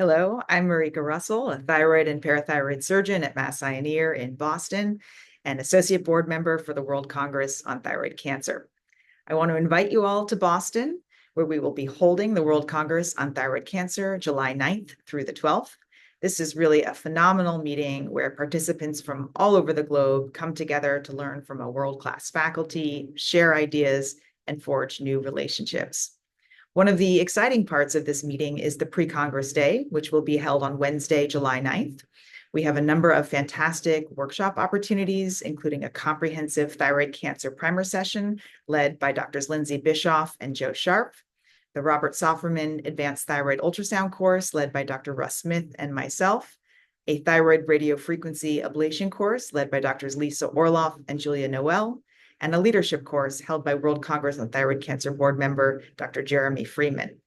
Hello, I'm Marika Russell, a thyroid and parathyroid surgeon at Mass Eye in Boston and associate board member for the World Congress on Thyroid Cancer. I want to invite you all to Boston, where we will be holding the World Congress on Thyroid Cancer July 9th through the 12th. This is really a phenomenal meeting where participants from all over the globe come together to learn from a world-class faculty, share ideas, and forge new relationships. One of the exciting parts of this meeting is the pre-Congress Day, which will be held on Wednesday, July 9th. We have a number of fantastic workshop opportunities, including a comprehensive thyroid cancer primer session led by Drs. Lindsay Bischoff and Joe Sharp, the Robert Sofferman Advanced Thyroid Ultrasound course led by Dr. Russ Smith and myself, a thyroid radiofrequency ablation course led by Drs. Lisa Orloff and Julia Noel, and a leadership course held by World Congress on Thyroid Cancer board member Dr. Jeremy Freeman.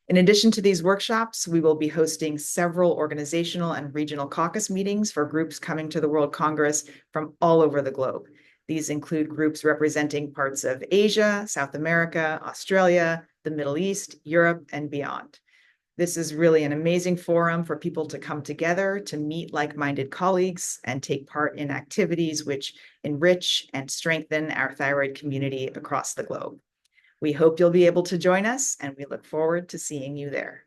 In addition to these workshops, we will be hosting several organizational and regional caucus meetings for groups coming to the World Congress from all over the globe. These include groups representing parts of Asia, South America, Australia, the Middle East, Europe, and beyond. This is really an amazing forum for people to come together to meet like-minded colleagues and take part in activities which enrich and strengthen our thyroid community across the globe. We hope you'll be able to join us, and we look forward to seeing you there.